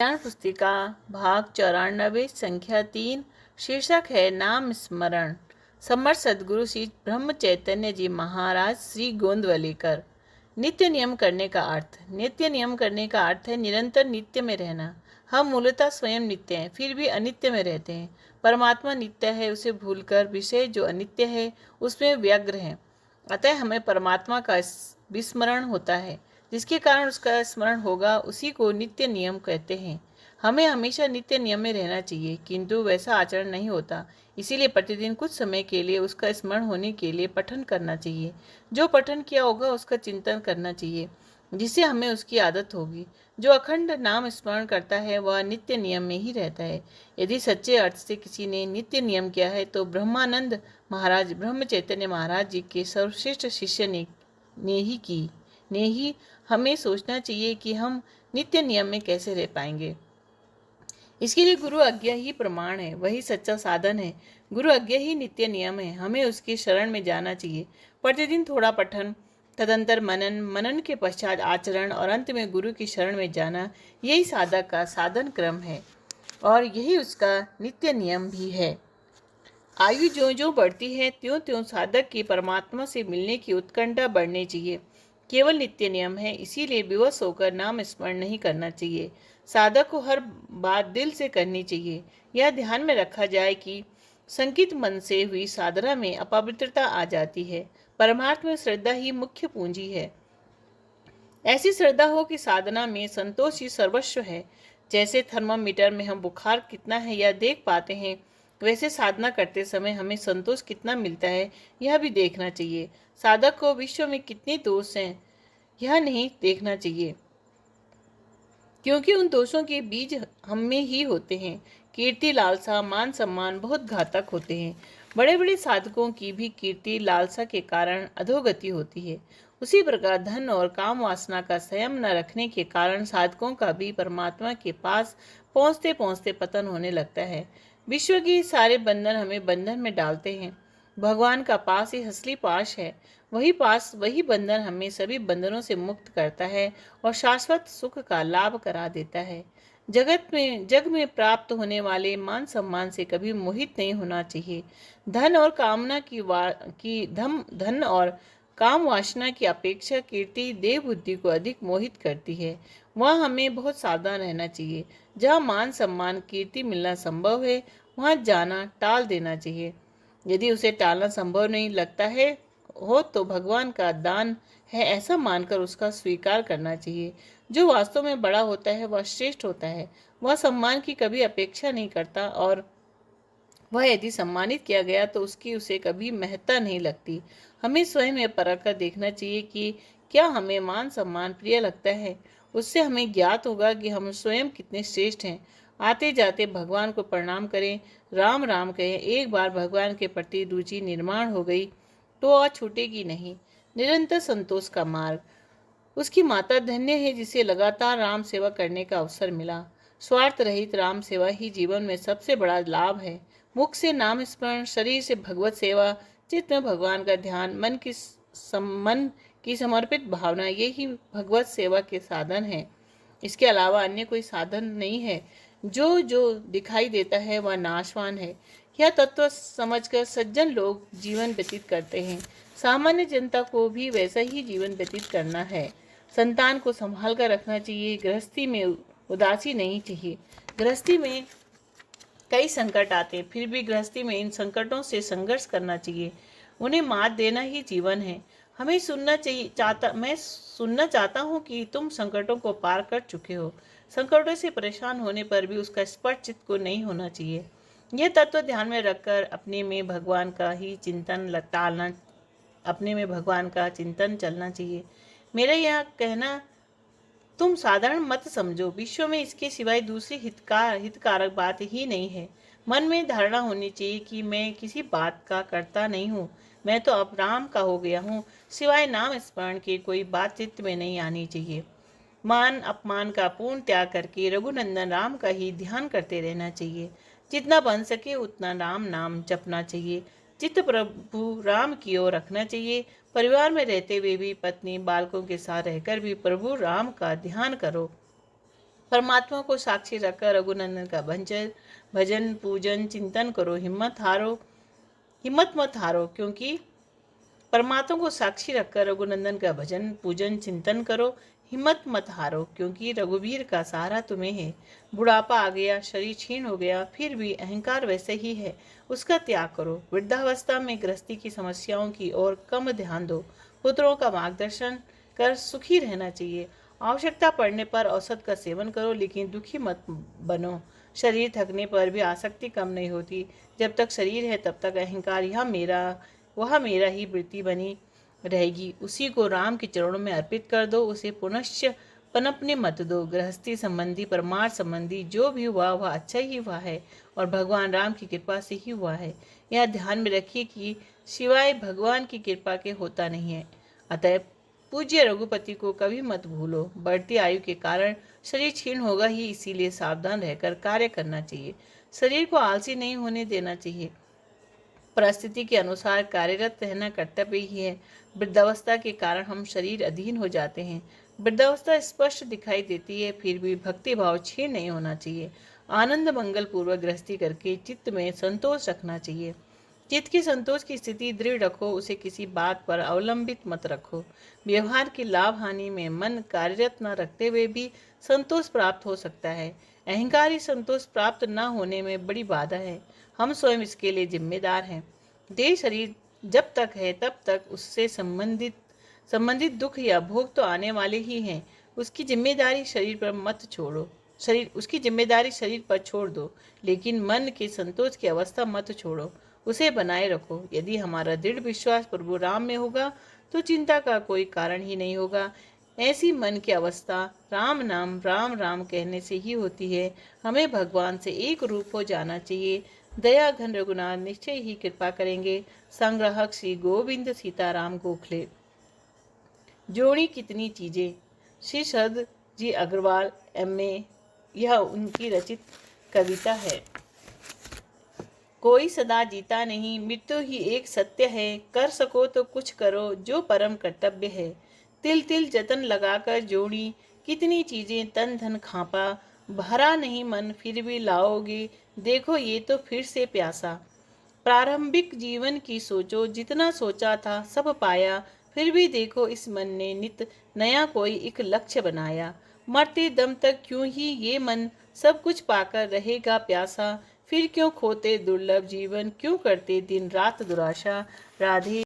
ज्ञान पुस्तिका भाग 94 संख्या 3 शीर्षक है नाम स्मरण। समर्थ सदगुरु श्री ब्रह्म चैतन्य जी महाराज श्री गोंदवलेकर। नित्य नियम करने का अर्थ। नित्य नियम करने का अर्थ है निरंतर नित्य में रहना। हम मूलतः स्वयं नित्य हैं, फिर भी अनित्य में रहते हैं। परमात्मा नित्य है, उसे भूलकर विषय जो अनित्य है उसमें व्यग्र है। अतः हमें परमात्मा का विस्मरण होता है। जिसके कारण उसका स्मरण होगा उसी को नित्य नियम कहते हैं। हमें हमेशा नित्य नियम में रहना चाहिए, किंतु वैसा आचरण नहीं होता। इसीलिए प्रतिदिन कुछ समय के लिए उसका स्मरण होने के लिए पठन करना चाहिए। जो पठन किया होगा उसका चिंतन करना चाहिए, जिससे हमें उसकी आदत होगी। जो अखंड नाम स्मरण करता है वह नित्य नियम में ही रहता है। यदि सच्चे अर्थ से किसी ने नित्य नियम किया है तो ब्रह्मानंद महाराज, ब्रह्म चैतन्य महाराज जी के सर्वश्रेष्ठ शिष्य ने ही हमें सोचना चाहिए कि हम नित्य नियम में कैसे रह पाएंगे। इसके लिए गुरु आज्ञा ही प्रमाण है, वही सच्चा साधन है। गुरु आज्ञा ही नित्य नियम है। हमें उसकी शरण में जाना चाहिए। प्रतिदिन थोड़ा पठन, तदंतर मनन, मनन के पश्चात आचरण और अंत में गुरु की शरण में जाना, यही साधक का साधन क्रम है और यही उसका नित्य नियम भी है। आयु जो जो बढ़ती है त्यों त्यों साधक की परमात्मा से मिलने की उत्कंठा बढ़नी चाहिए। केवल नित्य नियम है, इसीलिए विवश होकर नाम स्मरण नहीं करना चाहिए। साधक को हर बात दिल से करनी चाहिए। यह ध्यान में रखा जाए कि संकित मन से हुई साधना में अपवित्रता आ जाती है। परमार्थ में श्रद्धा ही मुख्य पूंजी है। ऐसी श्रद्धा हो कि साधना में संतोष ही सर्वस्व है। जैसे थर्मामीटर में हम बुखार कितना है यह देख पाते हैं, वैसे साधना करते समय हमें संतोष कितना मिलता है यह भी देखना चाहिए। साधक को विश्व में कितने दोष हैं यह नहीं देखना चाहिए, क्योंकि उन दोषों के बीज हम में ही होते हैं। कीर्ति, लालसा, मान सम्मान बहुत घातक होते हैं। बड़े बड़े साधकों की भी कीर्ति लालसा के कारण अधोगति होती है। उसी प्रकार धन और काम वासना का संयम न रखने के कारण साधकों का भी परमात्मा के पास पहुँचते पहुँचते पतन होने लगता है। विश्व के सारे बंधन हमें बंधन में डालते हैं। भगवान का पास ही असली पाश है। वही बंधन हमें सभी बंधनों से मुक्त करता है और शाश्वत सुख का लाभ करा देता है। जग में प्राप्त होने वाले मान सम्मान से कभी मोहित नहीं होना चाहिए। धन और कामना धन और काम वासना की अपेक्षा कीर्ति देह बुद्धि को अधिक मोहित करती है। वहाँ हमें बहुत सावधान रहना चाहिए। जहाँ मान सम्मान कीर्ति मिलना संभव है वहाँ जाना टाल देना चाहिए। यदि उसे टालना संभव नहीं लगता है हो तो भगवान का दान है ऐसा मानकर उसका स्वीकार करना चाहिए। जो वास्तव में बड़ा होता है वह श्रेष्ठ होता है। वह सम्मान की कभी अपेक्षा नहीं करता और वह यदि सम्मानित किया गया तो उसकी उसे कभी महत्ता नहीं लगती। हमें स्वयं यह परख कर देखना चाहिए कि क्या हमें मान सम्मान प्रिय लगता है। उससे हमें ज्ञात होगा कि हम स्वयं कितने श्रेष्ठ हैं। आते जाते भगवान को प्रणाम करें, राम राम कहें। एक बार भगवान के प्रति रुचि निर्माण हो गई तो और छूटेगी नहीं। निरंतर संतोष का मार्ग। उसकी माता धन्य है जिसे लगातार राम सेवा करने का अवसर मिला। स्वार्थ रहित राम सेवा ही जीवन में सबसे बड़ा लाभ है। मुख से नाम स्मरण, शरीर से भगवत सेवा, चित्त में भगवान का ध्यान, मन की समर्पित भावना, यही भगवत सेवा के साधन है। इसके अलावा अन्य कोई साधन नहीं है। जो जो दिखाई देता है वह नाशवान है। यह तत्व समझकर सज्जन लोग जीवन व्यतीत करते हैं। सामान्य जनता को भी वैसा ही जीवन व्यतीत करना है। संतान को संभाल कर रखना चाहिए। गृहस्थी में उदासी नहीं चाहिए। गृहस्थी में कई संकट आते हैं, फिर भी गृहस्थी में इन संकटों से संघर्ष करना चाहिए। उन्हें मात देना ही जीवन है। मैं सुनना चाहता हूँ कि तुम संकटों को पार कर चुके हो। संकटों से परेशान होने पर भी उसका स्पष्ट चित्त को नहीं होना चाहिए। यह तत्व ध्यान में रखकर अपने में भगवान का चिंतन चलना चाहिए। मेरा यह कहना तुम साधारण मत समझो। विश्व में इसके सिवाय दूसरी हितकारक बात ही नहीं है। मन में धारणा होनी चाहिए कि मैं किसी बात का करता नहीं हूँ, मैं तो अब राम का हो गया हूँ। सिवाय नाम स्मरण के कोई बात चित्त में नहीं आनी चाहिए। मान अपमान का पूर्ण त्याग करके रघुनंदन राम का ही ध्यान करते रहना चाहिए। जितना बन सके उतना राम नाम जपना चाहिए। चित्त प्रभु राम की ओर रखना चाहिए। परिवार में रहते हुए भी पत्नी बालकों के साथ रहकर भी प्रभु राम का ध्यान करो। परमात्मा को साक्षी रखकर रघुनंदन का भजन पूजन चिंतन करो। हिम्मत मत हारो, क्योंकि परमात्मा को साक्षी रखकर रघुनंदन का भजन पूजन चिंतन करो। हिम्मत मत हारो, क्योंकि रघुवीर का सहारा तुम्हें है। बुढ़ापा आ गया, शरीर क्षीण हो गया, फिर भी अहंकार वैसे ही है, उसका त्याग करो। वृद्धावस्था में गृहस्थी की समस्याओं की ओर कम ध्यान दो। पुत्रों का मार्गदर्शन कर सुखी रहना चाहिए। आवश्यकता पड़ने पर औषध का सेवन करो, लेकिन दुखी मत बनो। शरीर थकने पर भी आसक्ति कम नहीं होती। जब तक शरीर है तब तक अहंकार वह मेरा ही वृत्ति बनी रहेगी। उसी को राम के चरणों में अर्पित कर दो, उसे पुनश्च पनपने मत दो। गृहस्थी संबंधी परमार्थ संबंधी जो भी हुआ वह अच्छा ही हुआ है और भगवान राम की कृपा से ही हुआ है। यह ध्यान में रखिए कि सिवाय भगवान की कृपा के होता नहीं है। अतः पूज्य रघुपति को कभी मत भूलो। बढ़ती आयु के कारण शरीर क्षीण होगा ही, इसीलिए सावधान रहकर कार्य करना चाहिए। शरीर को आलसी नहीं होने देना चाहिए। परिस्थिति के अनुसार कार्यरत रहना कर्तव्य ही है। वृद्धावस्था के कारण हम शरीर अधीन हो जाते हैं। वृद्धावस्था स्पष्ट दिखाई देती है, फिर भी भक्ति भाव क्षीण नहीं होना चाहिए। आनंद मंगल पूर्वक गृहस्थी करके चित्त में संतोष रखना चाहिए। चित्त की संतोष की स्थिति दृढ़ रखो, उसे किसी बात पर अवलंबित मत रखो। व्यवहार की लाभ हानि में मन कार्यरत न रखते हुए भी संतोष प्राप्त हो सकता है। अहंकारी संतोष प्राप्त न होने में बड़ी बाधा है। हम स्वयं इसके लिए जिम्मेदार हैं। देह शरीर जब तक है तब तक उससे संबंधित दुख या भोग तो आने वाले ही हैं। उसकी जिम्मेदारी शरीर पर छोड़ दो, लेकिन मन के संतोष की अवस्था मत छोड़ो, उसे बनाए रखो। यदि हमारा दृढ़ विश्वास प्रभु राम में होगा तो चिंता का कोई कारण ही नहीं होगा। ऐसी मन की अवस्था राम नाम राम राम कहने से ही होती है। हमें भगवान से एक रूप हो जाना चाहिए। दया घन रघुनाथ निश्चय ही कृपा करेंगे। संग्राहक श्री गोविंद सीताराम गोखले। जोड़ी कितनी चीजें, श्री शरद जी अग्रवाल MA। यह उनकी रचित कविता है। कोई सदा जीता नहीं, मृत्यु ही एक सत्य है। कर सको तो कुछ करो, जो परम कर्तव्य है। तिल तिल जतन लगाकर जोड़ी कितनी चीजें, तन धन खापा। भरा नहीं मन फिर भी लाओगे, देखो ये तो फिर से प्यासा। प्रारंभिक जीवन की सोचो, जितना सोचा था सब पाया। फिर भी देखो इस मन ने नित नया कोई एक लक्ष्य बनाया। मरते दम तक क्यों ही ये मन सब कुछ पाकर रहेगा प्यासा। फिर क्यों खोते दुर्लभ जीवन, क्यों करते दिन रात दुराशा। राधे।